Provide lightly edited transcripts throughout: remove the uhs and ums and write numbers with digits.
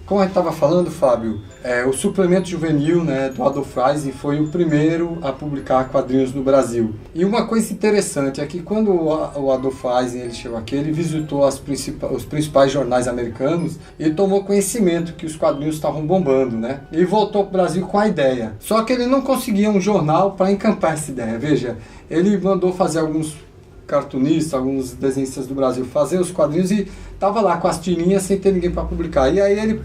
Como a gente estava falando, Fábio, o suplemento juvenil, né, do Adolf Eising foi o primeiro a publicar quadrinhos no Brasil. E uma coisa interessante é que quando o Adolf Eising ele chegou aqui, ele visitou os principais jornais americanos e tomou conhecimento que os quadrinhos estavam bombando, né? E voltou para o Brasil com a ideia. Só que ele não conseguia um jornal para encampar essa ideia. Veja, ele mandou fazer alguns cartunistas, alguns desenhistas do Brasil fazer os quadrinhos e estava lá com as tirinhas sem ter ninguém para publicar. E aí ele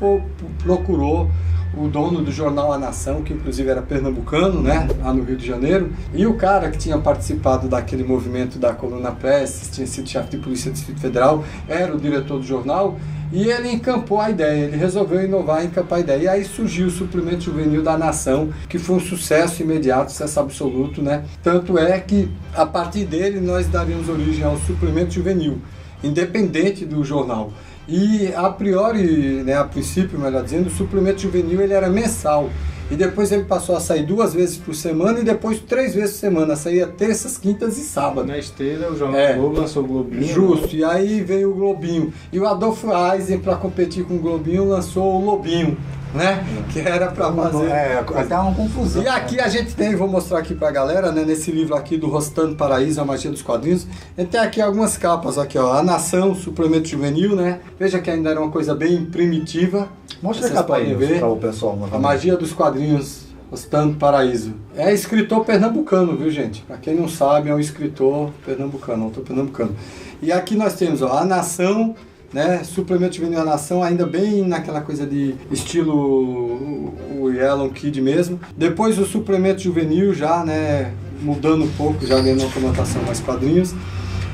procurou o dono do jornal A Nação, que inclusive era pernambucano, né, lá no Rio de Janeiro, e o cara que tinha participado daquele movimento da Coluna Press, tinha sido chefe de polícia do Distrito Federal, era o diretor do jornal, e ele encampou a ideia, ele resolveu inovar e encampar a ideia. E aí surgiu o suplemento juvenil da Nação, que foi um sucesso imediato, sucesso absoluto, né? Tanto é que a partir dele nós daríamos origem ao suplemento juvenil, independente do jornal. E a priori, né, a princípio, melhor dizendo, o suplemento juvenil ele era mensal. E depois ele passou a sair 2 vezes por semana e depois 3 vezes por semana. Saía terças, quintas e sábados. Na esteira, o Jornal Globo lançou o Globinho. Justo, e aí veio o Globinho. E o Adolf Eising, para competir com o Globinho, lançou o Lobinho, né? Que era para fazer... até uma confusão. E aqui a gente tem, vou mostrar aqui pra galera, né? Nesse livro aqui do Rostando Paraíso, a magia dos quadrinhos. A gente tem aqui algumas capas aqui, ó. A Nação, suplemento juvenil, né? Veja que ainda era uma coisa bem primitiva. Mostra a capa aí para o pessoal. A magia dos quadrinhos, Rostando Paraíso. É escritor pernambucano, viu, gente? Pra quem não sabe, é um escritor pernambucano, autor pernambucano. E aqui nós temos, ó, A Nação, né, suplemento juvenil da Nação, ainda bem naquela coisa de estilo o Yellow Kid mesmo. Depois o suplemento juvenil já, né, mudando um pouco, já ganhando uma conotação mais quadrinhos.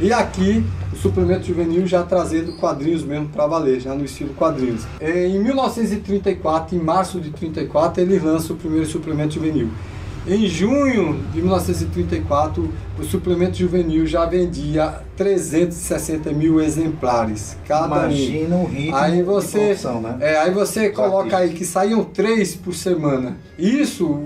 E aqui o suplemento juvenil já trazendo quadrinhos mesmo para valer, já no estilo quadrinhos. Em 1934, em março de 34, ele lança o primeiro suplemento juvenil. Em junho de 1934, o suplemento juvenil já vendia 360 mil exemplares cada Imagina o ritmo aí você, de produção, né? Aí você coloca aí que saíam 3 por semana. Isso,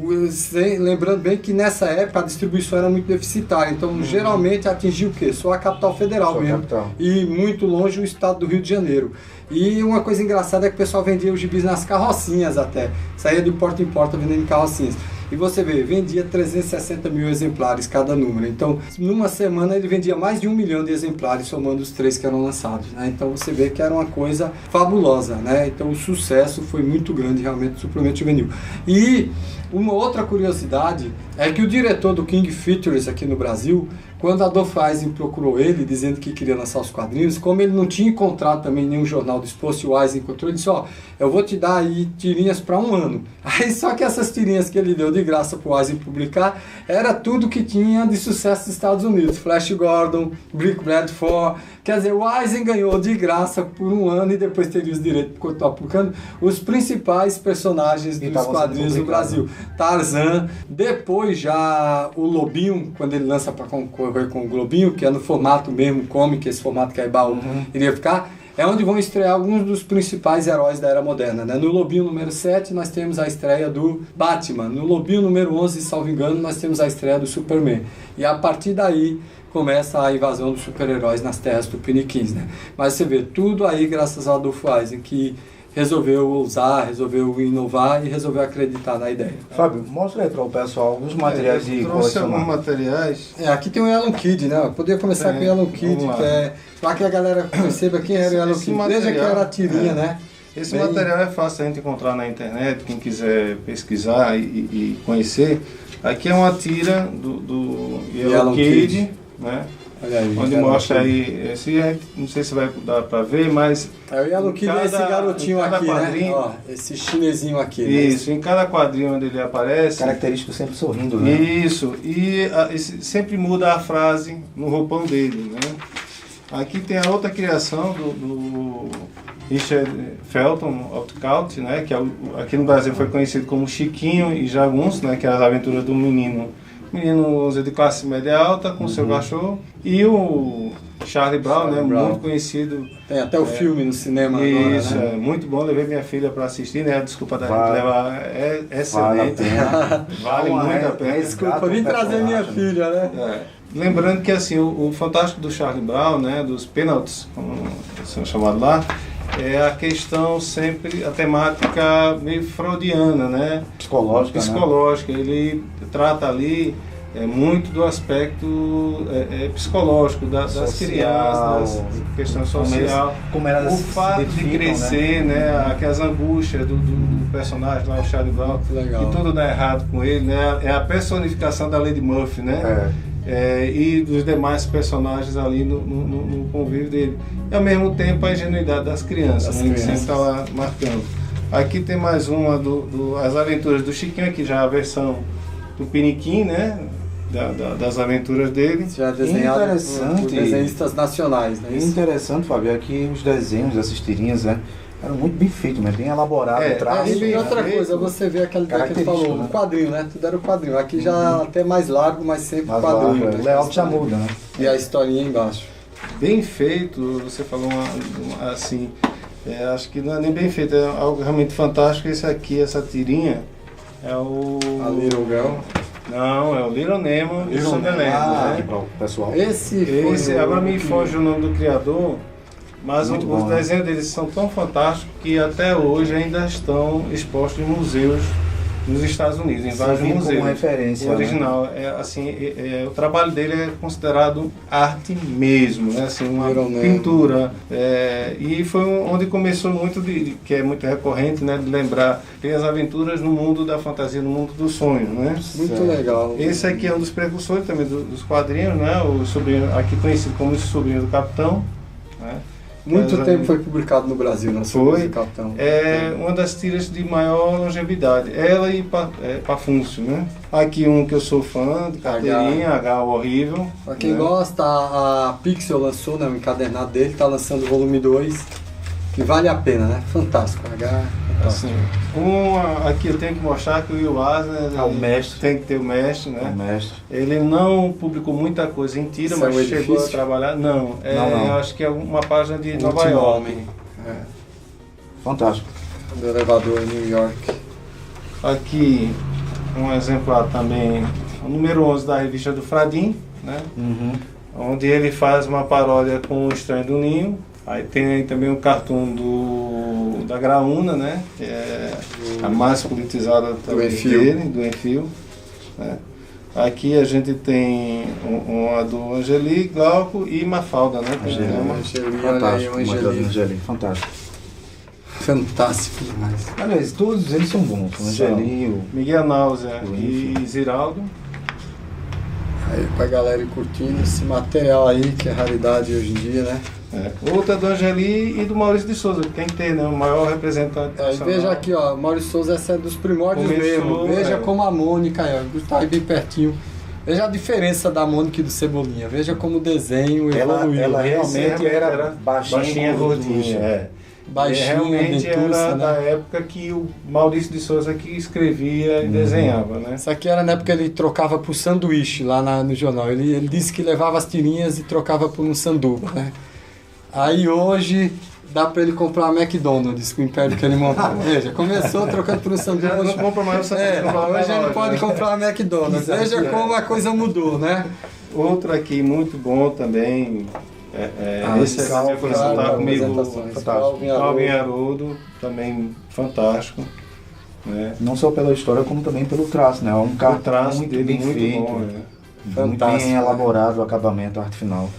lembrando bem que nessa época a distribuição era muito deficitária. Então, geralmente atingia o quê? Só a capital federal Só mesmo. capital. E muito longe o estado do Rio de Janeiro. E uma coisa engraçada é que o pessoal vendia os gibis nas carrocinhas até. Saía de porta em porta vendendo em carrocinhas. E você vê, vendia 360 mil exemplares cada número. Então, numa semana ele vendia mais de 1 milhão de exemplares, somando os 3 que eram lançados, né? Então você vê que era uma coisa fabulosa, né? Então o sucesso foi muito grande realmente do suplemento juvenil. E uma outra curiosidade é que o diretor do King Features aqui no Brasil, quando Adolf Eising procurou ele, dizendo que queria lançar os quadrinhos, como ele não tinha encontrado também nenhum jornal do exposto, e o Eising encontrou, ele disse, ó, eu vou te dar aí tirinhas para 1 ano. Aí só que essas tirinhas que ele deu de graça para o Eising publicar, era tudo que tinha de sucesso nos Estados Unidos. Flash Gordon, Brick Bradford, quer dizer, o Eising ganhou de graça por 1 ano e depois teria os direitos de continuar publicando os principais personagens dos quadrinhos do Brasil. Tarzan, depois já o Lobinho, quando ele lança para concorrer com o Globinho, que é no formato mesmo, comic, esse formato que a Ebal iria ficar, é onde vão estrear alguns dos principais heróis da era moderna, né? No Lobinho número 7 nós temos a estreia do Batman, no Lobinho número 11, salvo engano, nós temos a estreia do Superman. E a partir daí começa a invasão dos super-heróis nas terras tupiniquins, né? Mas você vê, tudo aí graças ao Adolf Eising, que resolveu usar, resolveu inovar e resolveu acreditar na ideia. Fábio, mostra aí para o pessoal alguns materiais de colecionar. Alguns materiais. Aqui tem o Yellow Kid, né? Eu poderia começar com o Yellow Kid, que é para que a galera perceba quem era o Yellow Kid. Veja que era a tirinha, né? Esse material é fácil a gente encontrar na internet, quem quiser pesquisar e conhecer. Aqui é uma tira do Yellow Kid, né? Olha aí, onde mostra aí, não sei se vai dar para ver, mas... É o Yellow Kid é esse garotinho aqui, né? Ó, esse chinesinho aqui. Isso, né? Em cada quadrinho onde ele aparece... Característico sempre sorrindo, né? Isso, e sempre muda a frase no roupão dele, né? Aqui tem a outra criação do Richard Felton Outcault, né? Que aqui no Brasil foi conhecido como Chiquinho e Jagunço, né? Que era as aventuras do menino de classe média alta com seu cachorro, e o Charlie Brown, né, muito conhecido. Tem até o filme no cinema isso, agora, né? É muito bom, levei minha filha para assistir, né, desculpa da gente levar, é excelente, vale muito a pena. Desculpa, vim trazer minha filha, né? Lembrando que assim, o fantástico do Charlie Brown, né, dos Peanuts, como são chamados lá, é a questão sempre, a temática meio freudiana, né? Psicológica. Né? Ele trata ali muito do aspecto psicológico das crianças, da questão social, como elas o fato de crescer, né? Aquelas angústias do personagem lá, o Charlie Brown, que tudo dá errado com ele, né? É a personificação da Lady Murphy, né? E dos demais personagens ali no convívio dele. E ao mesmo tempo a ingenuidade das crianças, né? Ele sempre está lá marcando. Aqui tem mais uma As Aventuras do Chiquinho, aqui já a versão do Piniquim, né? Das aventuras dele. Já desenhado por desenhistas nacionais, né? Interessante, Fábio, é que os desenhos, essas tirinhas, né? Eram muito bem feitos, né? Bem elaborado o traço. E outra coisa, você vê aquele que ele falou, né? O quadrinho, né? Tudo era o quadrinho. Aqui já até mais largo, mas sempre mais quadrinho. Largo, o layout já muda, né? E a historinha embaixo. Bem feito, você falou assim, acho que não é nem bem feito, é algo realmente fantástico. Esse aqui, essa tirinha, é o... A Little Girl. Não, é o Little Nemo e o Sunderland, né? Para o pessoal. Esse agora me foge o nome do criador, mas os desenhos deles são tão fantásticos que até hoje ainda estão expostos em museus nos Estados Unidos, em vários museus. Como referência. O original, né? O trabalho dele é considerado arte mesmo, né? Assim, uma pintura. E foi onde começou muito, que é muito recorrente, né? De lembrar, tem as aventuras no mundo da fantasia, no mundo do sonho, né? Muito legal. Esse aqui é um dos precursores também dos quadrinhos, né? O sobrinho, aqui conhecido como o Sobrinho do Capitão, né? Muito tempo foi publicado no Brasil, não foi? Capitão. É uma das tiras de maior longevidade. Ela e Pafúncio, né? Aqui um que eu sou fã, de carteirinha, H horrível. Pra quem gosta, a Pixel lançou, né, o encadernado dele, tá lançando o volume 2, que vale a pena, né? Fantástico. Assim, aqui eu tenho que mostrar que o Will Eisner o mestre. Tem que ter o mestre, né? O mestre. Ele não publicou muita coisa em tira, mas chegou a trabalhar. Não. Eu acho que é uma página de Nova York. Fantástico. Do elevador em New York. Aqui um exemplar também, o número 11 da revista do Fradim, né? Onde ele faz uma paródia com o Estranho do Ninho. Aí tem também um cartoon da Graúna, né? Que é a mais politizada também do Enfio. Né? Aqui a gente tem uma do Angeli, Glauco e Mafalda, né? Fantástico. Fantástico demais. Aliás, todos eles são bons. O Angeli, Miguel Náusea e Ziraldo. Aí pra galera ir curtindo esse material aí, que é raridade hoje em dia, né? Outra do Angeli e do Maurício de Souza, que tem que ter, né? O maior representante. Veja aqui, ó, Maurício de Souza, essa é dos primórdios mesmo. Veja como a Mônica, tá aí bem pertinho. Veja a diferença da Mônica e do Cebolinha. Veja como o desenho evoluiu. Ela realmente era baixinha, gordinha. Realmente era da época que o Maurício de Souza que escrevia e desenhava, né? Isso aqui era na época que ele trocava por sanduíche lá no jornal. Ele disse que levava as tirinhas e trocava por um sanduba, né? Aí hoje dá pra ele comprar a McDonald's com o império que ele montou. Veja, começou trocando por um sanduba. Não compra mais o sanduba. Hoje ele pode comprar a McDonald's. Veja como a coisa mudou, né? Outro aqui muito bom também. Esse é a apresentar comigo, Calvin Haroldo, também fantástico. Né? Não só pela história, como também pelo traço, né? Um traço muito dele bem feito, bom, muito bem elaborado o acabamento, a arte final.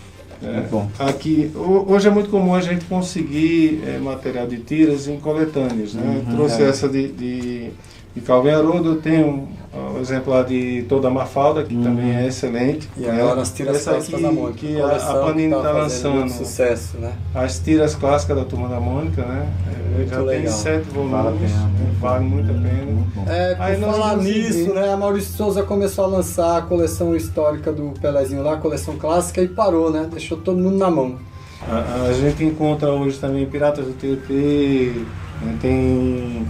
Muito bom. Aqui, hoje é muito comum a gente conseguir material de tiras em coletâneas, né? Trouxe essa de Calvin Haroldo, eu tenho um exemplar de Toda a Mafalda, que também é excelente. E agora as tiras clássicas da Mônica. Que a Panini está lançando. Sucesso, né? As tiras clássicas da Turma da Mônica, né? Já legal. Tem 7 volumes, vale muito a pena. Por falar nisso, né? A Maurício Souza começou a lançar a coleção histórica do Pelezinho lá, a coleção clássica, e parou, né? Deixou todo mundo na mão. A gente encontra hoje também Piratas do TT, né? Tem...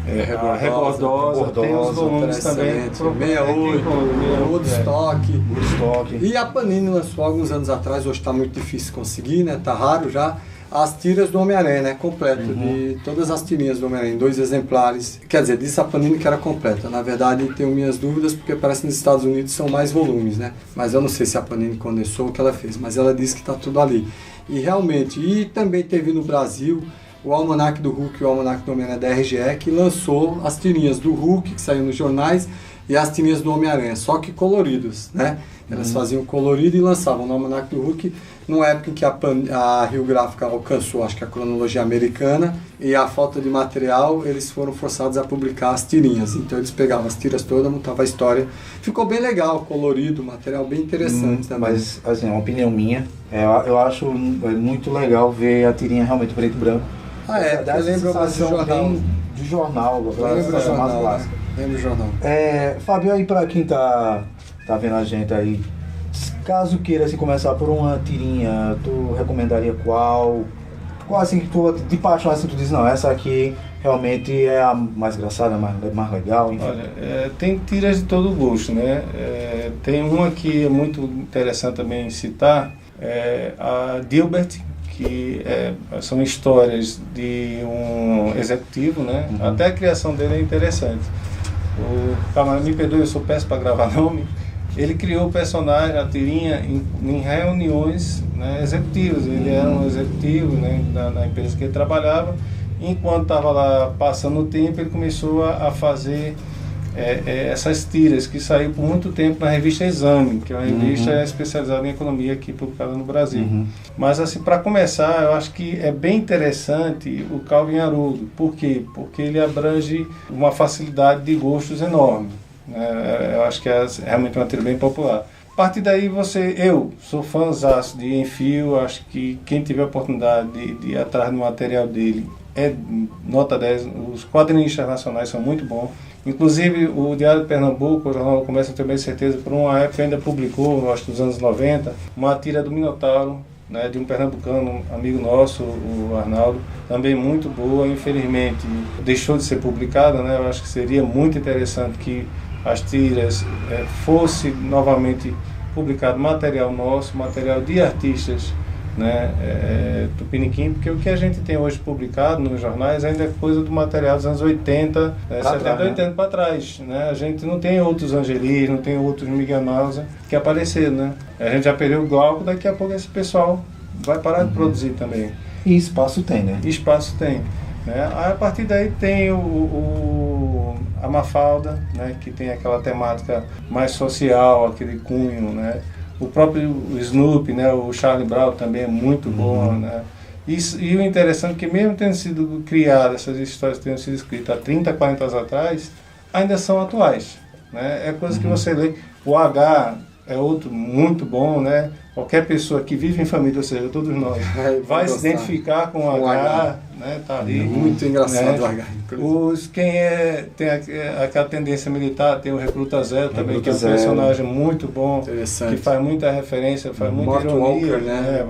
a Rebordosa, tem os volumes também. 68, Woodstock. E a Panini lançou alguns anos atrás, hoje está muito difícil conseguir, né? Tá raro já. As tiras do Homem-Aranha, né? Completo, de todas as tirinhas do Homem-Aranha, em 2 exemplares. Quer dizer, disse a Panini que era completa. Na verdade, tenho minhas dúvidas, porque parece que nos Estados Unidos são mais volumes, né? Mas eu não sei se a Panini condensou o que ela fez, mas ela disse que está tudo ali. E realmente, e também teve no Brasil o Almanac do Hulk e o Almanac do Homem-Aranha da RGE, que lançou as tirinhas do Hulk, que saíam nos jornais, e as tirinhas do Homem-Aranha, só que coloridos, né? Elas faziam colorido e lançavam no Almanac do Hulk, numa época em que a Rio Gráfica alcançou, acho que a cronologia americana, e a falta de material, eles foram forçados a publicar as tirinhas. Então eles pegavam as tiras todas, montavam a história. Ficou bem legal, colorido, material bem interessante também. Mas, assim, uma opinião minha, eu acho muito legal ver a tirinha realmente preto e branco. Eu lembro mais do jornal. De jornal, Lembro do jornal. Fábio, aí pra quem tá vendo a gente aí, caso queira assim, começar por uma tirinha, tu recomendaria qual? Qual assim que tu, de paixão, assim, tu diz, não, essa aqui realmente é a mais engraçada, mais legal, enfim. Olha, tem tiras de todo gosto, né? Tem uma que é muito interessante também citar, a Dilbert, que são histórias de um executivo, né? Até a criação dele é interessante. O camarada, me perdoe, eu sou péssimo para gravar nome. Ele criou o personagem, a tirinha, em reuniões, né, executivas. Ele era um executivo, né, na empresa que ele trabalhava. Enquanto estava lá passando o tempo, ele começou a fazer essas tiras, que saiu por muito tempo na revista Exame, que é uma revista especializada em economia aqui publicada no Brasil. Mas, assim, para começar, eu acho que é bem interessante o Calvin Haroldo. Por quê? Porque ele abrange uma facilidade de gostos enorme. Eu acho que é realmente uma tira bem popular. A partir daí eu sou fãzaço de Enfio, acho que quem tiver a oportunidade de ir atrás do material dele é nota 10, os quadrinistas nacionais são muito bons. Inclusive o Diário de Pernambuco, o Jornal do Comércio, eu tenho bem certeza, por uma época ainda publicou, acho que nos anos 90, uma tira do Minotauro, né, de um pernambucano, amigo nosso, o Arnaldo, também muito boa. Infelizmente deixou de ser publicada, né? Eu acho que seria muito interessante que as tiras fosse novamente publicado material nosso, material de artistas, né, tupiniquim, porque o que a gente tem hoje publicado nos jornais ainda é coisa do material dos anos 80, 70, 80 para trás, né? A gente não tem outros Angelis, não tem outros Miguel Nausa que apareceram, né? A gente já perdeu o Glauco, daqui a pouco esse pessoal vai parar de produzir também. E espaço tem, né? Espaço tem. Aí, a partir daí tem a Mafalda, né, que tem aquela temática mais social, aquele cunho, né? O próprio Snoopy, né, o Charlie Brown também é muito bom, né? E o interessante é que mesmo tendo sido criadas, essas histórias tendo sido escritas há 30, 40 anos atrás, ainda são atuais, né? É coisa que você lê. O H é outro muito bom, né? Qualquer pessoa que vive em família, ou seja, todos nós, vai se identificar com o H, né? Tá ali. Muito engraçado, né? O H. Quem tem aquela tendência militar, tem o Recruta Zero também, que é um personagem muito bom, que faz muita referência, faz muita ironia. Walker, né?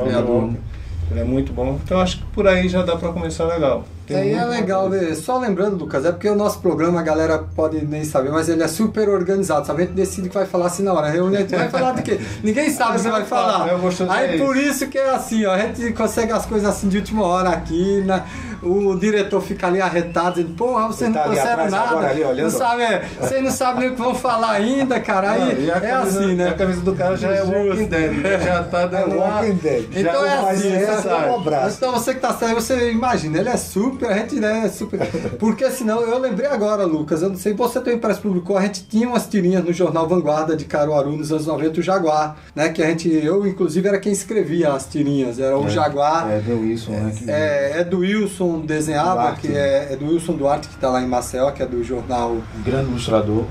Ele é muito bom. Então acho que por aí já dá para começar legal. É legal ver. Só lembrando, Lucas, é porque o nosso programa, a galera pode nem saber, mas ele é super organizado. Sabe? A gente decide que vai falar assim na hora. A reunião, a gente vai falar do quê? Ninguém sabe o que você vai falar. Aí por isso que é assim, ó, a gente consegue as coisas assim de última hora aqui, né? O diretor fica ali arretado, dizendo, porra, vocês não trouxeram nada. Não sabe, vocês não sabem nem o que vão falar ainda, cara. Aí é assim, né? A camisa do cara já é Walking Dead, já tá dando Walking Dead. Então é assim, então você que tá saindo, você imagina, ele é super, a gente, né, é super. Porque senão, eu lembrei agora, Lucas, eu não sei, você também parece que publicou, a gente tinha umas tirinhas no jornal Vanguarda de Caruaru nos anos 90, o Jaguar, né? Que eu inclusive era quem escrevia as tirinhas, era o Jaguar. É do Wilson, né? É do Wilson desenhava, Duarte, que é do Wilson Duarte, que está lá em Maceió, que é do jornal... Grande ilustrador.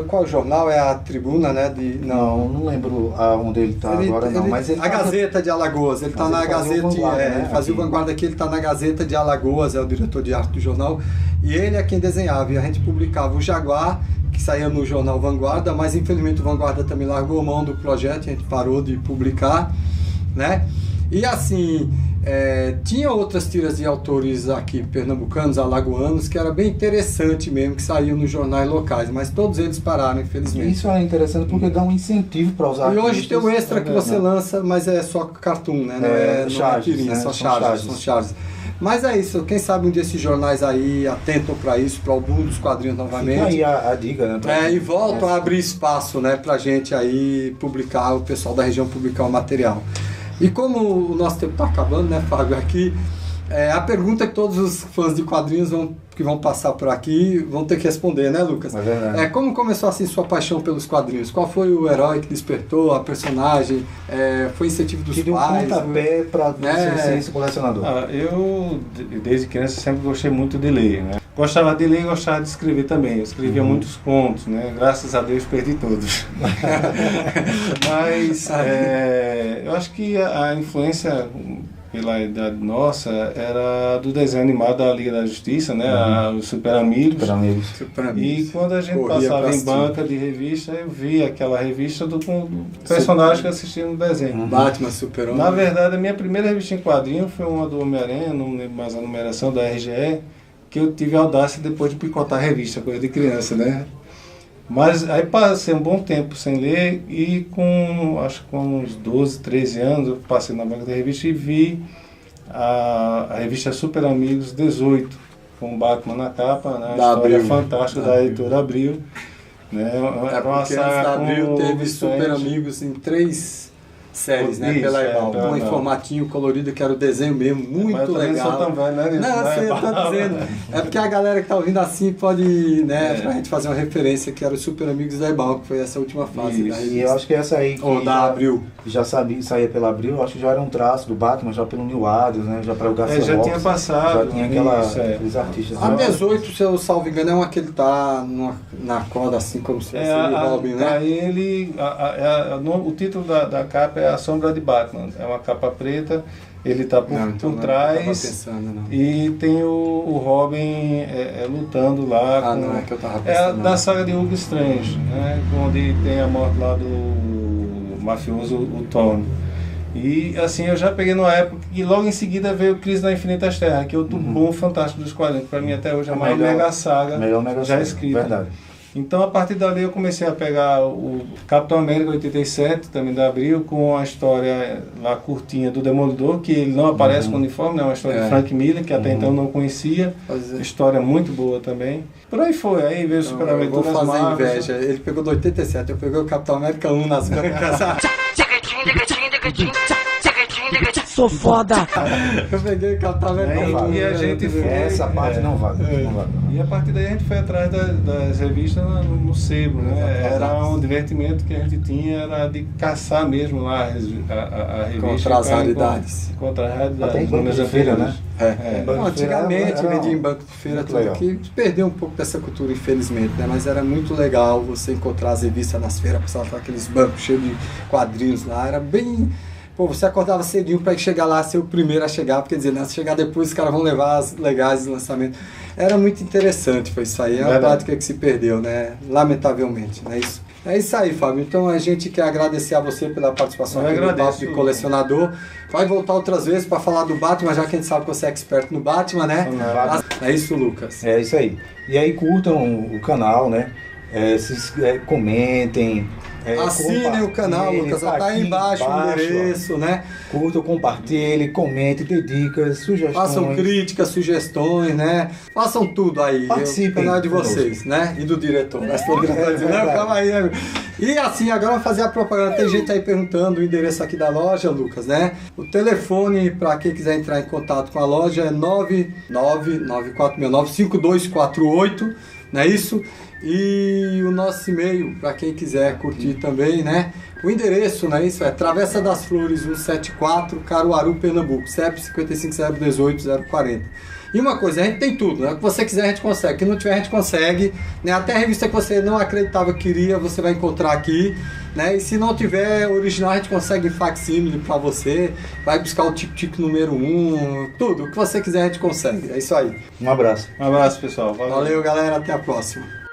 Qual jornal? É a Tribuna, né? Não lembro onde ele está agora, não. Mas ele Gazeta de Alagoas, ele está na Gazeta... Ele fazia o Vanguarda aqui, ele está na Gazeta de Alagoas, é o diretor de arte do jornal, e ele é quem desenhava, e a gente publicava o Jaguar, que saía no jornal Vanguarda, mas infelizmente o Vanguarda também largou mão do projeto, a gente parou de publicar, né? E assim... tinha outras tiras de autores aqui pernambucanos, alagoanos, que era bem interessante mesmo, que saíam nos jornais locais, mas todos eles pararam, infelizmente. Isso é interessante porque dá um incentivo para usar. E hoje tem o extra que você lança, mas é só cartoon, né? Não é tirinha, né? São charges. Mas é isso, quem sabe um desses jornais aí atentam para isso, para o boom dos quadrinhos novamente. Fica aí a dica, né? E voltam a abrir espaço, né, pra gente aí publicar, o pessoal da região publicar o material. E como o nosso tempo está acabando, né, Fábio, aqui, A pergunta que todos os fãs de quadrinhos que vão passar por aqui vão ter que responder, né, Lucas? É verdade. Como começou assim sua paixão pelos quadrinhos? Qual foi o herói que despertou, a personagem? Foi incentivo dos Que deu um pais? pontapé para você ser esse colecionador. Eu, desde criança, sempre gostei muito de ler, né? Gostava de ler e gostava de escrever também. Eu escrevia muitos contos, né? Graças a Deus perdi todos. Mas eu acho que a influência pela idade nossa era do desenho animado da Liga da Justiça, né? Os Super Amigos. Super Amigos. E quando a gente passava em banca de revista, eu via aquela revista do personagem que assistia no desenho. Batman, Super-Homem. Na verdade, a minha primeira revista em quadrinho foi uma do Homem-Aranha, não lembro mais a numeração, da RGE, que eu tive a audácia depois de picotar a revista, coisa de criança, né? Mas aí passei um bom tempo sem ler e acho que com uns 12, 13 anos eu passei na banca da revista e vi a revista Super Amigos 18, com o Batman na capa, né? A história fantástica da editora Abril. Né? Porque antes da Abril teve Super Amigos em 3 séries, né? Pela Ebal. Em formatinho colorido, que era o desenho mesmo, muito legal. Não sou tão velho, né? Não, sei, eu tô dizendo. É porque a galera que tá ouvindo assim pode, né, pra gente fazer uma referência, que era o Super Amigos da Ebal, que foi essa última fase. E eu acho que essa aí que da Abril. Já sabia, saía pela Abril, acho que já era um traço do Batman, já pelo Neil Adams, né? Já para o Garcia já tinha passado. Já tinha aqueles artistas. A 18, se eu salvo engano, é uma que ele tá na corda assim, como se fosse o Robin, né? Aí o título da capa é A Sombra de Batman. É uma capa preta, ele está por trás e tem o Robin lutando lá. Não é que eu tava pensando. Da saga de Hugo Strange, né? Onde tem a morte lá do mafioso, o Thorne. E assim, eu já peguei numa época que logo em seguida veio Crise na Infinitas Terras, que é outro bom fantástico dos quadrinhos. Para mim até hoje é a maior mega saga já escrita. Verdade. Então, a partir dali, eu comecei a pegar o Capitão América 87, também da Abril, com a história lá curtinha do Demolidor, que ele não aparece com uniforme, né? Uma história de Frank Miller, que até então eu não conhecia. História muito boa também. Por aí foi, aí veio o Super América. Eu vou fazer inveja. Ele pegou do 87, eu peguei o Capitão América 1 nas bancas. Sou foda! Eu peguei o Capitão América 1. E a gente foi... Essa parte não vale. E a partir daí a gente foi atrás das revistas no sebo, né? Era um divertimento que a gente tinha, era de caçar mesmo lá a revista. Contra as raridades. Contra as raridades. Até em banco de feira, né? Antigamente vendia em banco de feira, tudo que perdeu um pouco dessa cultura, infelizmente, né? Mas era muito legal você encontrar as revistas nas feiras, passava aqueles bancos cheios de quadrinhos lá, era bem... Pô, você acordava cedinho para chegar lá, ser o primeiro a chegar, porque dizer, né, se chegar depois os caras vão levar as legais do lançamento. Era muito interessante, foi isso aí, é uma prática que se perdeu, né, lamentavelmente, né, isso. É isso aí, Fábio. Então a gente quer agradecer a você pela participação aqui no Papo de Colecionador. Vai voltar outras vezes para falar do Batman, já que a gente sabe que você é expert no Batman, né? É isso, Lucas. É isso aí. E aí curtam o canal, né? Comentem. Assinem o canal, Lucas, tá aí embaixo o endereço, né? Curtam, compartilhem, comentem, dê dicas, sugestões. Façam críticas, sugestões, né? Façam tudo aí. Participem. O canal é de vocês, né? E do diretor. Mas o diretor dizendo, não, calma aí, né? E assim, agora vamos fazer a propaganda. Tem gente aí perguntando o endereço aqui da loja, Lucas, né? O telefone para quem quiser entrar em contato com a loja é 999-5469-5248, não é isso? E o nosso e-mail, para quem quiser curtir também, né? O endereço, né? Isso é Travessa das Flores 174, Caruaru, Pernambuco, CEP 55018040. E uma coisa, a gente tem tudo, né? O que você quiser a gente consegue, o que não tiver a gente consegue, né? Até a revista que você não acreditava que queria, você vai encontrar aqui, né? E se não tiver original, a gente consegue em facsímile para você, vai buscar o tic-tic número 1, tudo, o que você quiser a gente consegue, é isso aí. Um abraço. Um abraço, pessoal. Valeu, galera, até a próxima.